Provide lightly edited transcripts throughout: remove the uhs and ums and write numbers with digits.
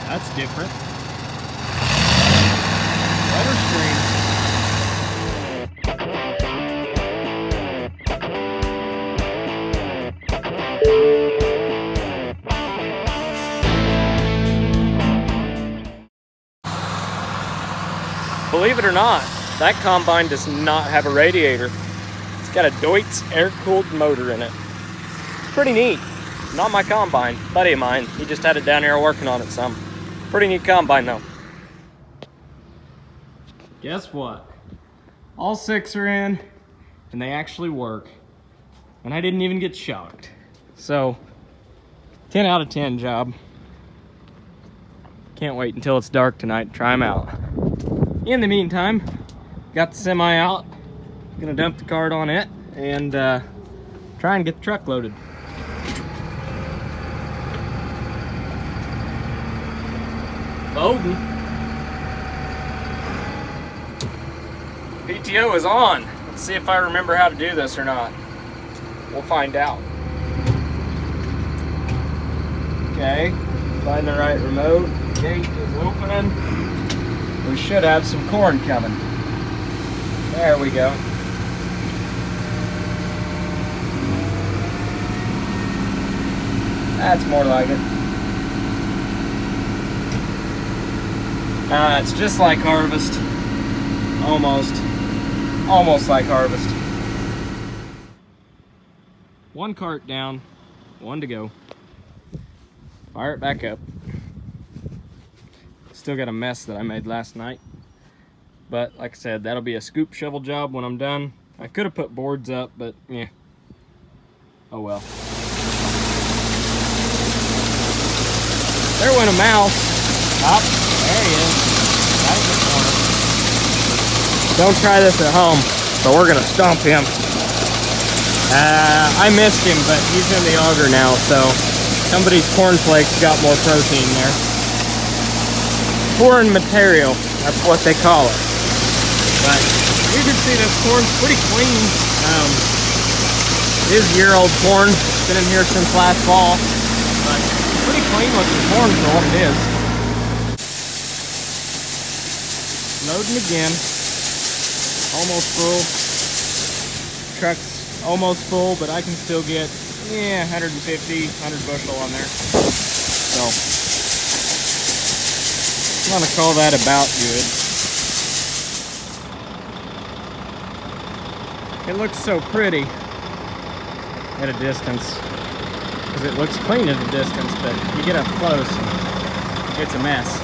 That's different. Letter screen. Believe it or not, that combine does not have a radiator. It's got a Deutz air-cooled motor in it. It's pretty neat. Not my combine, buddy of mine. He just had it down here working on it some. Pretty neat combine though. Guess what? All 6 are in, and they actually work. And I didn't even get shocked. So, 10 out of 10 job. Can't wait until it's dark tonight to try them out. In the meantime, got the semi out. Gonna dump the cart on it and try and get the truck loaded. Loading. PTO is on. Let's see if I remember how to do this or not. We'll find out. Okay, find the right remote. Gate is opening. We should have some corn coming. There we go. That's more like it. It's just like harvest. Almost like harvest. 1 cart down, 1 to go. Fire it back up. Still got a mess that I made last night. But like I said, that'll be a scoop shovel job when I'm done. I could have put boards up, but yeah. Oh well. There went a mouse. Up, there he is. Right in the corner. Don't try this at home, but we're gonna stomp him. I missed him, but he's in the auger now, so somebody's cornflakes got more protein there. Corn material, that's what they call it. But you can see this corn's pretty clean. It is year-old corn. It's been in here since last fall, but pretty clean looking corn for what it is. Loading again. Almost full. Truck's almost full, but I can still get 150, 100 bushel on there. So I'm gonna call that about good. It looks so pretty at a distance because it looks clean at a distance, but you get up close and it's a mess.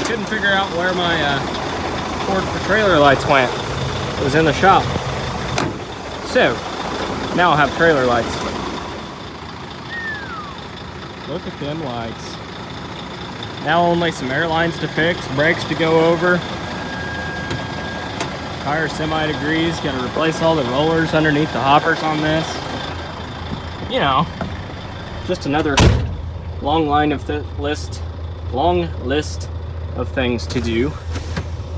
Couldn't figure out where my cord for trailer lights went. It was in the shop. So now I'll have trailer lights. Look at them lights. Now only some air lines to fix, brakes to go over. Tire semi-degrees, gotta replace all the rollers underneath the hoppers on this. You know, just another long list of things to do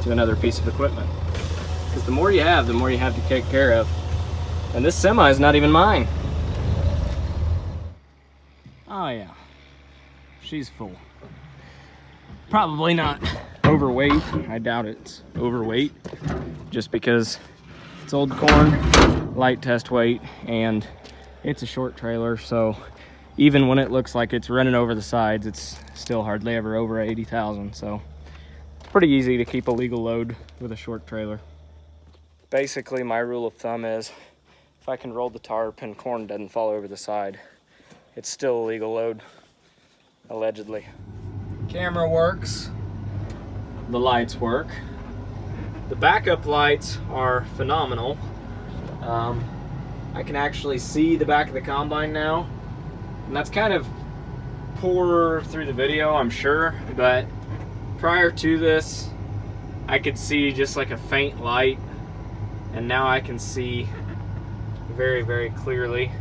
to another piece of equipment. Because the more you have to take care of. And this semi is not even mine. Oh yeah, she's full. Probably not overweight. I doubt it's overweight, just because it's old corn, light test weight, and it's a short trailer, so even when it looks like it's running over the sides, it's still hardly ever over 80,000, so it's pretty easy to keep a legal load with a short trailer. Basically, my rule of thumb is if I can roll the tarp and corn doesn't fall over the side, it's still a legal load, allegedly. Camera works, the lights work. The backup lights are phenomenal. I can actually see the back of the combine now, and that's kind of poor through the video, I'm sure, but prior to this I could see just like a faint light, and now I can see very, very clearly.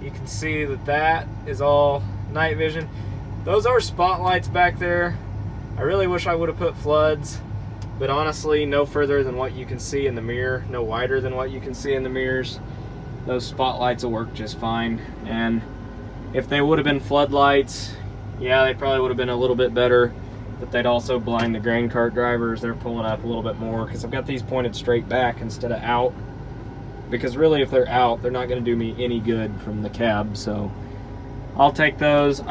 You can see that is all night vision. Those are spotlights back there. I really wish I would have put floods, but honestly, no further than what you can see in the mirror, no wider than what you can see in the mirrors. those spotlights will work just fine. And if they would have been floodlights, yeah, they probably would have been a little bit better, but they'd also blind the grain cart drivers. They're pulling up a little bit more because I've got these pointed straight back instead of out. Because really, if they're out, they're not going to do me any good from the cab. So I'll take those.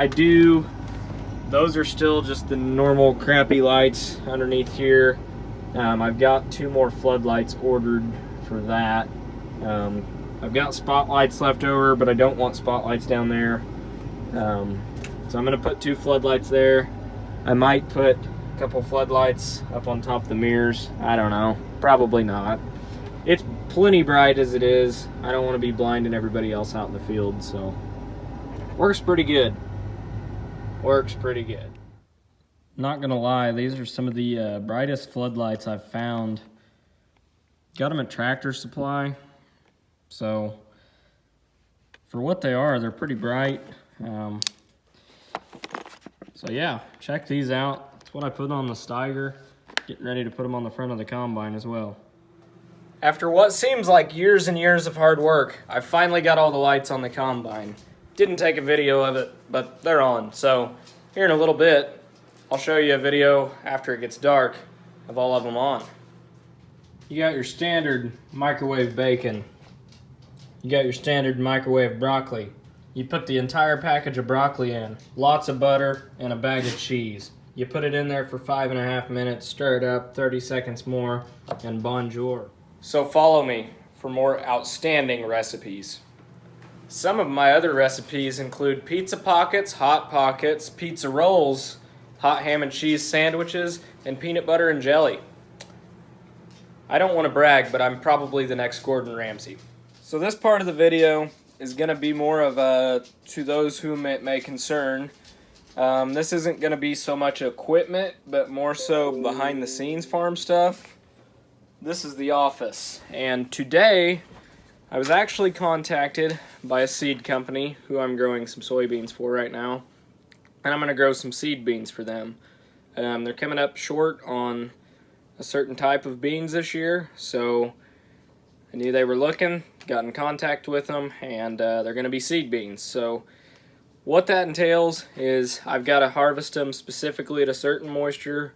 Those are still just the normal crappy lights underneath here. I've got 2 more floodlights ordered for that. I've got spotlights left over, but I don't want spotlights down there. So I'm going to put 2 floodlights there. I might put a couple floodlights up on top of the mirrors. I don't know. Probably not. It's plenty bright as it is. I don't want to be blinding everybody else out in the field, so works pretty good. Works pretty good. Not gonna lie, these are some of the brightest floodlights I've found. Got them at Tractor Supply, so for what they are, they're pretty bright. So yeah, check these out. That's what I put on the Steiger. Getting ready to put them on the front of the combine as well. After what seems like years and years of hard work, I finally got all the lights on the combine. Didn't take a video of it, but they're on. So here in a little bit, I'll show you a video after it gets dark of all of them on. You got your standard microwave bacon. You got your standard microwave broccoli. You put the entire package of broccoli in, lots of butter, and a bag of cheese. You put it in there for 5.5 minutes, stir it up, 30 seconds more, and bonjour. So follow me for more outstanding recipes. Some of my other recipes include pizza pockets, hot pockets, pizza rolls, hot ham and cheese sandwiches, and peanut butter and jelly. I don't want to brag, but I'm probably the next Gordon Ramsay. So this part of the video is going to be more of a to those whom it may concern. This isn't going to be so much equipment, but more so behind the scenes farm stuff. This is the office, and today I was actually contacted by a seed company who I'm growing some soybeans for right now, and I'm going to grow some seed beans for them. They're coming up short on a certain type of beans this year, so I knew they were looking, got in contact with them, and they're going to be seed beans. So what that entails is I've got to harvest them specifically at a certain moisture.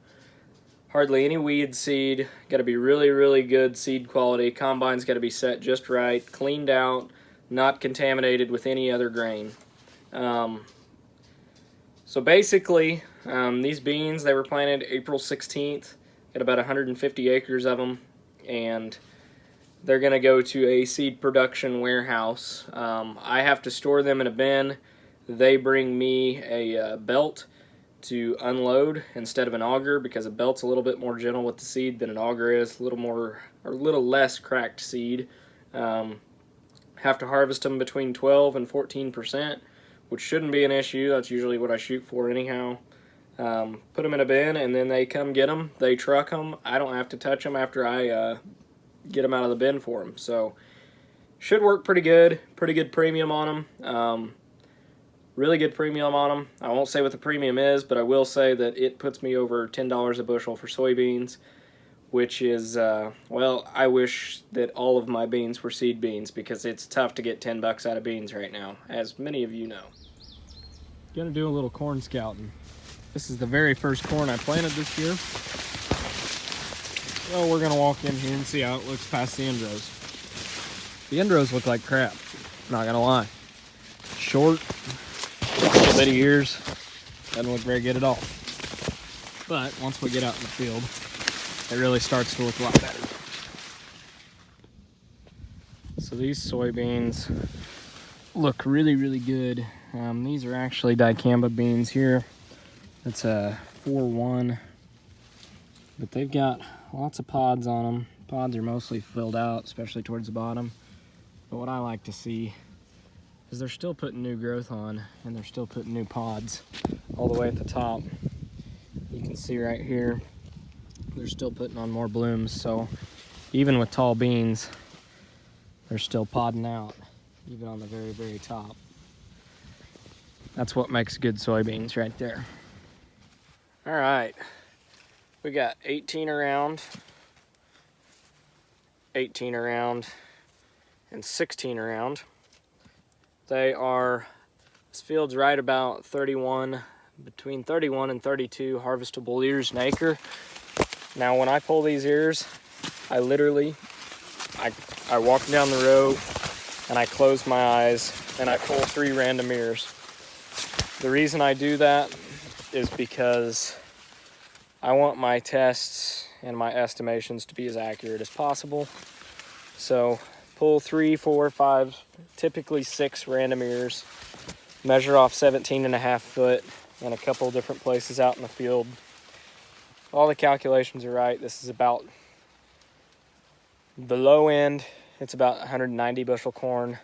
Hardly any weed seed. Got to be really, really good seed quality. Combine's got to be set just right, cleaned out, not contaminated with any other grain. So basically, these beans, they were planted April 16th. Got about 150 acres of them, and they're going to go to a seed production warehouse. I have to store them in a bin. They bring me a belt to unload instead of an auger, because a belt's a little bit more gentle with the seed than an auger is, a little less cracked seed. Have to harvest them between 12 and 14%, which shouldn't be an issue. That's usually what I shoot for anyhow. Put them in a bin, and then they come get them. They truck them. I don't have to touch them after I get them out of the bin for them. So should work pretty good. Pretty good premium on them. Really good premium on them. I won't say what the premium is, but I will say that it puts me over $10 a bushel for soybeans, which is, well, I wish that all of my beans were seed beans, because it's tough to get $10 out of beans right now, as many of you know. Gonna do a little corn scouting. This is the very first corn I planted this year. Well, we're gonna walk in here and see how it looks past the end rows. The end rows look like crap, not gonna lie. Short, little bitty ears, doesn't look very good at all. But once we get out in the field, it really starts to look a lot better. So these soybeans look really, really good. These are actually dicamba beans here. It's a 4-1, but they've got lots of pods on them. Pods are mostly filled out, especially towards the bottom. But what I like to see is they're still putting new growth on, and they're still putting new pods all the way at the top. You can see right here, they're still putting on more blooms. So even with tall beans, they're still podding out, even on the very, very top. That's what makes good soybeans right there. All right, we got 18 around, 18 around, and 16 around. This field's right about 31, between 31 and 32 harvestable ears an acre. Now when I pull these ears, I walk down the row and I close my eyes and I pull 3 random ears. The reason I do that is because I want my tests and my estimations to be as accurate as possible. So pull 3, 4, 5, typically 6 random ears, measure off 17.5 foot in a couple different places out in the field. All the calculations are right. This is about the low end, it's about 190 bushel corn.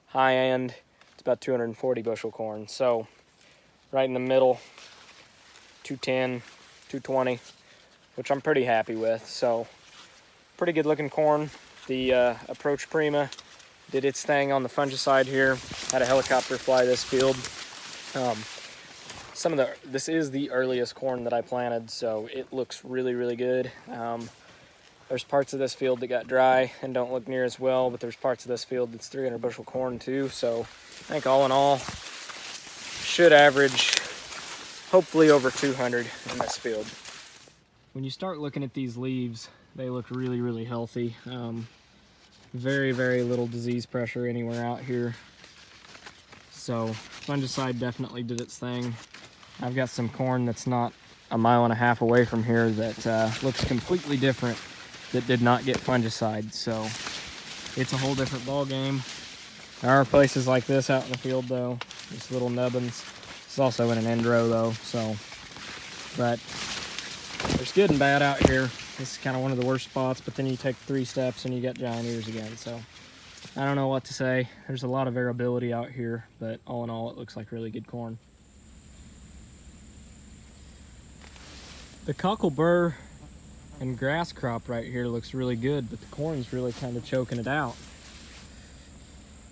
High end, it's about 240 bushel corn. So right in the middle, 210, 220, which I'm pretty happy with. So pretty good looking corn. The Approach Prima did its thing on the fungicide here. Had a helicopter fly this field. This is the earliest corn that I planted, so it looks really, really good. There's parts of this field that got dry and don't look near as well, but there's parts of this field that's 300 bushel corn too. So I think all in all, should average hopefully over 200 in this field. When you start looking at these leaves, they look really, really healthy. Very, very little disease pressure anywhere out here. So fungicide definitely did its thing. I've got some corn that's not a mile and a half away from here that looks completely different, that did not get fungicide. So it's a whole different ball game. There are places like this out in the field though, just little nubbins. It's also in an end row though, so, but there's good and bad out here. This is kind of one of the worst spots, but then you take 3 steps and you get giant ears again. So I don't know what to say. There's a lot of variability out here, but all in all, it looks like really good corn. The cocklebur and grass crop right here looks really good, but the corn's really kind of choking it out.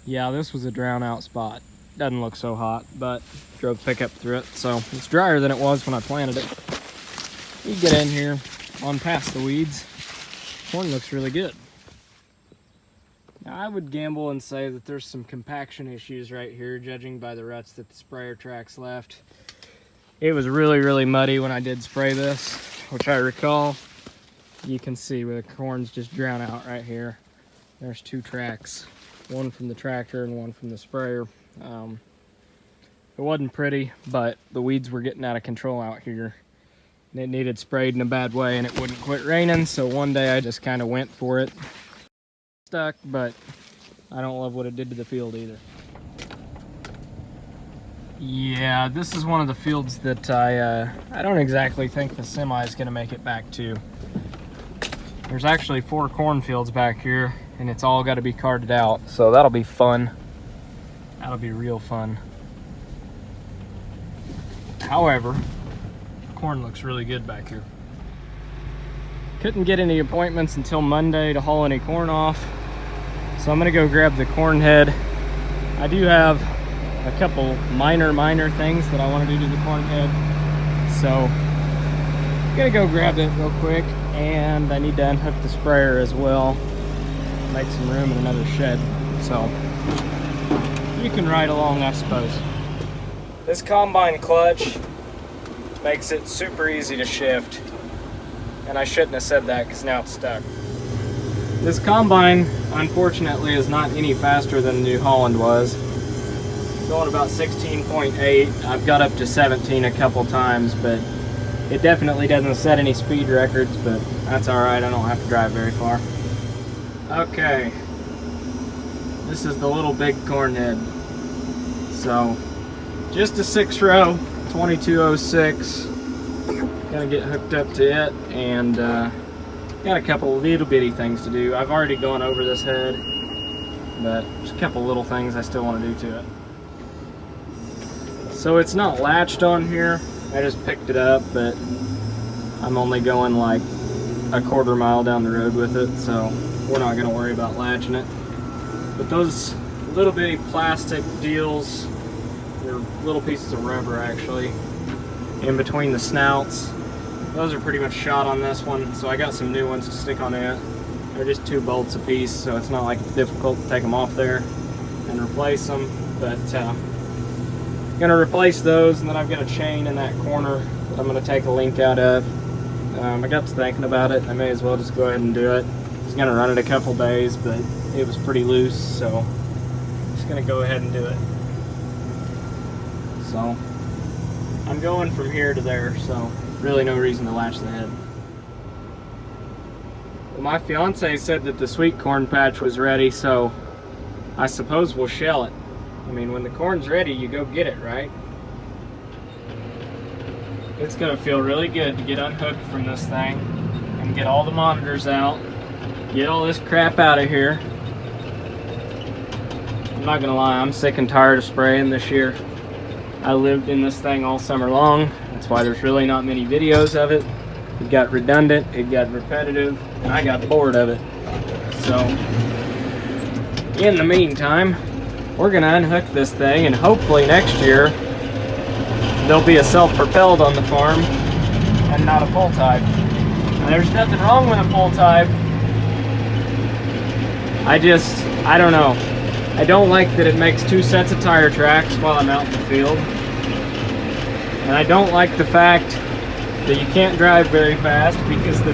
Yeah, this was a drown out spot. Doesn't look so hot, but drove pickup through it, so it's drier than it was when I planted it. You get in here on past the weeds, corn looks really good. Now I would gamble and say that there's some compaction issues right here, judging by the ruts that the sprayer tracks left. It was really, really muddy when I did spray this, which I recall. You can see where the corn's just drown out right here. There's 2 tracks, one from the tractor and one from the sprayer. It wasn't pretty, but the weeds were getting out of control out here. And it needed sprayed in a bad way and it wouldn't quit raining, so one day I just kind of went for it. Stuck, but I don't love what it did to the field either. Yeah, this is one of the fields that I don't exactly think the semi is going to make it back to. There's actually 4 cornfields back here, and it's all got to be carted out, so that'll be fun. That'll be real fun. However, corn looks really good back here. Couldn't get any appointments until Monday to haul any corn off, so I'm gonna go grab the corn head. I do have a couple minor things that I want to do to the corn head, so I'm gonna go grab it real quick, and I need to unhook the sprayer as well, make some room in another shed, so you can ride along, I suppose. This combine clutch makes it super easy to shift, and I shouldn't have said that because now it's stuck. This combine, unfortunately, is not any faster than the New Holland was. Going about 16.8. I've got up to 17 a couple times, but it definitely doesn't set any speed records, but that's all right. I don't have to drive very far. Okay, this is the little big corn head. So just a 6-row 2206. Gonna get hooked up to it, and got a couple little bitty things to do. I've already gone over this head, but there's a couple little things I still want to do to it. So it's not latched on here. I just picked it up, but I'm only going like a quarter mile down the road with it, so we're not gonna worry about latching it. But those little bitty plastic deals, they're little pieces of rubber actually, in between the snouts. Those are pretty much shot on this one, so I got some new ones to stick on it. They're just 2 bolts a piece, so it's not like it's difficult to take them off there and replace them. But I'm gonna replace those, and then I've got a chain in that corner that I'm gonna take a link out of. I got to thinking about it. I may as well just go ahead and do it. I was gonna run it a couple days, but it was pretty loose, so I'm just gonna go ahead and do it. So I'm going from here to there, so really no reason to latch the head. Well, my fiance said that the sweet corn patch was ready, so I suppose we'll shell it. I mean, when the corn's ready, you go get it, right? It's gonna feel really good to get unhooked from this thing and get all the monitors out, get all this crap out of here. I'm not gonna lie, I'm sick and tired of spraying this year. I lived in this thing all summer long. That's why there's really not many videos of it. It got redundant, it got repetitive, and I got bored of it. So, in the meantime, we're gonna unhook this thing, and hopefully next year, there'll be a self-propelled on the farm and not a pull type. Now, there's nothing wrong with a pull type. I don't know. I don't like that it makes 2 sets of tire tracks while I'm out in the field. And I don't like the fact that you can't drive very fast because the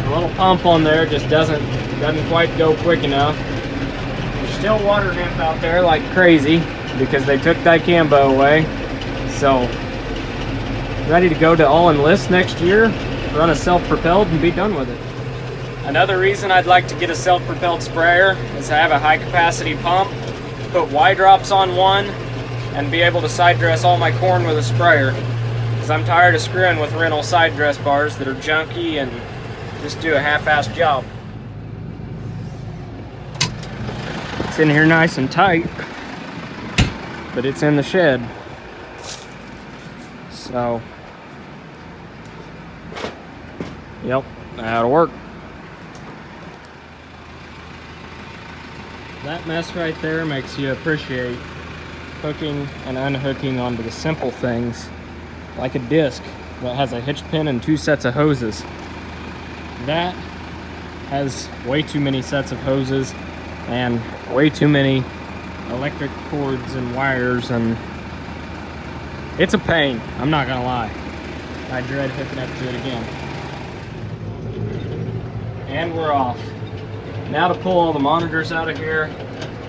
little pump on there just doesn't quite go quick enough. There's still water hemp out there like crazy because they took dicambo away. So, ready to go to all enlist next year, run a self-propelled and be done with it. Another reason I'd like to get a self-propelled sprayer is to have a high capacity pump, put Y drops on one, and be able to side dress all my corn with a sprayer. Because I'm tired of screwing with rental side dress bars that are junky and just do a half-assed job. It's in here nice and tight, but it's in the shed. So, yep, that'll work. That mess right there makes you appreciate hooking and unhooking onto the simple things, like a disc that has a hitch pin and 2 sets of hoses. That has way too many sets of hoses and way too many electric cords and wires, and it's a pain, I'm not gonna lie. I dread hooking up to it again. And we're off. Now to pull all the monitors out of here.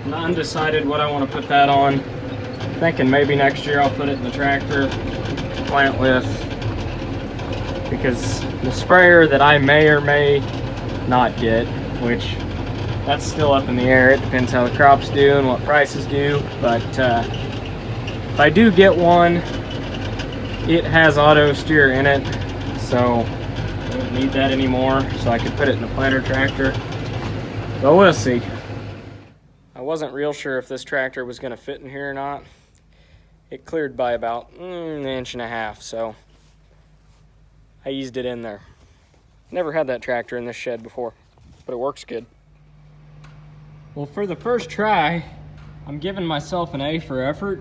I'm undecided what I want to put that on. Thinking maybe next year I'll put it in the tractor, plant with, because the sprayer that I may or may not get, which that's still up in the air. It depends how the crops do and what prices do, but if I do get one, it has auto steer in it, so I don't need that anymore, so I could put it in a planter tractor. But we'll see. I wasn't real sure if this tractor was going to fit in here or not. It cleared by about an inch and a half, so I eased it in there. Never had that tractor in this shed before, but it works good. Well, for the first try, I'm giving myself an A for effort,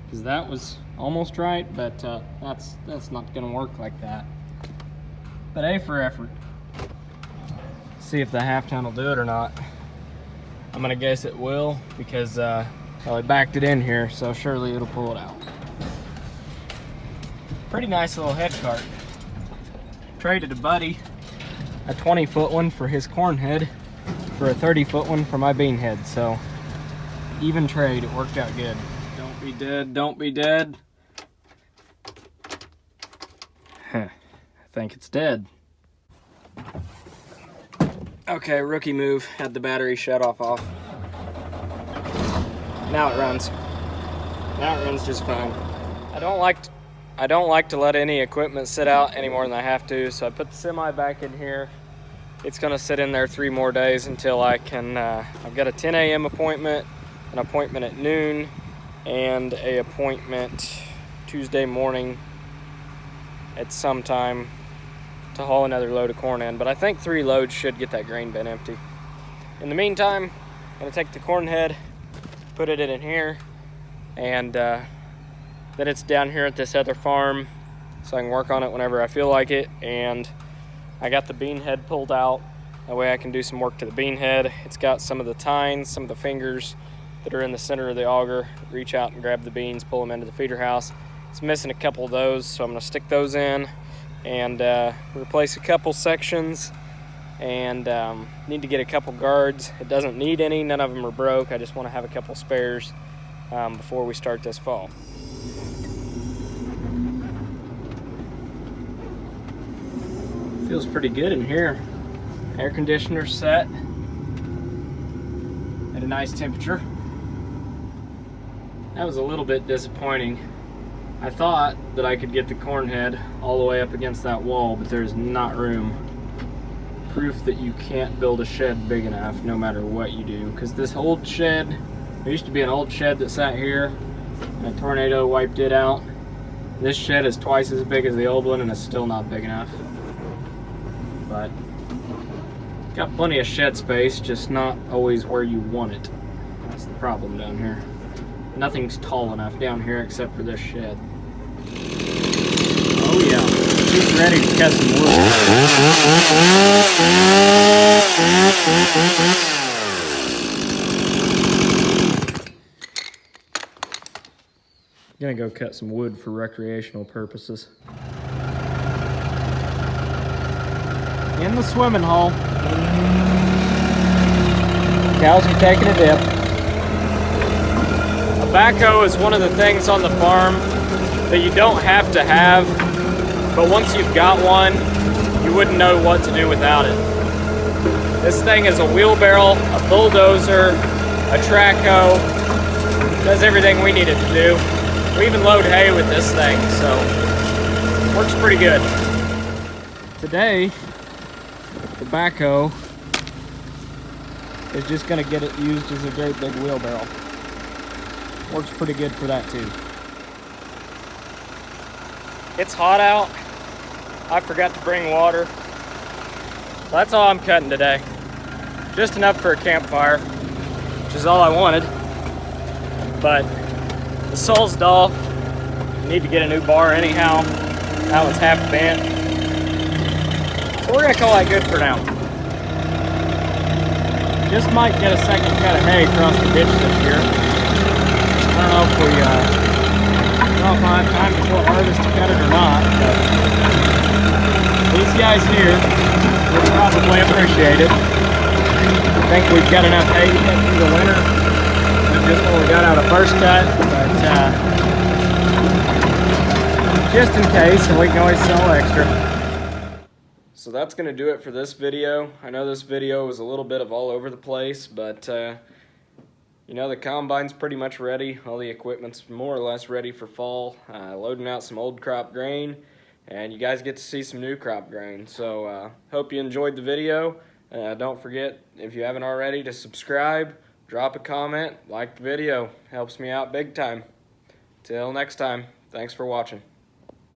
because that was almost right, but that's not going to work like that. But A for effort. See if the half ton will do it or not. I'm gonna guess it will, because well, I backed it in here, so surely it'll pull it out. Pretty nice little head cart. Traded a buddy a 20-foot one for his corn head for a 30-foot one for my bean head, so even trade, it worked out good. Don't be dead, don't be dead. I think it's dead. Okay, rookie move. Had the battery shut off. Now it runs. Now it runs just fine. I don't like to let any equipment sit out any more than I have to, so I put the semi back in here. It's gonna sit in there 3 more days until I can, I've got a 10 a.m. appointment, an appointment at noon, and an appointment Tuesday morning at some time to haul another load of corn in, but I think 3 loads should get that grain bin empty. In the meantime, I'm gonna take the corn head, put it in here, and then it's down here at this other farm so I can work on it whenever I feel like it. And I got the bean head pulled out That way I can do some work to the bean head. It's got some of the tines, some of the fingers that are in the center of the auger. Reach out and grab the beans, pull them into the feeder house. It's missing a couple of those, so I'm gonna stick those in and replace a couple sections, and need to get a couple guards. It doesn't need any, none of them are broke. I just wanna have a couple spares before we start this fall. Feels pretty good in here. Air conditioner set at a nice temperature. That was a little bit disappointing. I thought that I could get the corn head all the way up against that wall, but there's not room. Proof that you can't build a shed big enough no matter what you do. Because this old shed, there used to be an old shed that sat here, and a tornado wiped it out. This shed is twice as big as the old one and it's still not big enough. But got plenty of shed space, just not always where you want it. That's the problem down here. Nothing's tall enough down here except for this shed. Oh yeah, she's ready to cut some wood. Gonna go cut some wood for recreational purposes. In the swimming hole. Cows are taking a dip. A backhoe is one of the things on the farm that you don't have to have, but once you've got one, you wouldn't know what to do without it. This thing is a wheelbarrow, a bulldozer, a track hoe, does everything we need it to do. We even load hay with this thing, so it works pretty good. Today, the backhoe is just going to get it used as a great big wheelbarrow. Works pretty good for that too. It's hot out. I forgot to bring water. That's all I'm cutting today. Just enough for a campfire, which is all I wanted. But the sole's dull. Need to get a new bar anyhow. That one's half bent. So we're gonna call that good for now. Just might get a second cut of hay across the ditch this year. I don't know if I have time before harvest to cut it or not, but these guys here will probably appreciate it. I think we've got enough hay to get through the winter. Just when we got out of first cut, but just in case, and we can always sell extra. So that's going to do it for this video. I know this video was a little bit of all over the place, but you know, the combine's pretty much ready. All the equipment's more or less ready for fall. Loading out some old crop grain, and you guys get to see some new crop grain. So hope you enjoyed the video. Don't forget, if you haven't already, to subscribe, drop a comment, like the video. Helps me out big time. Till next time, thanks for watching.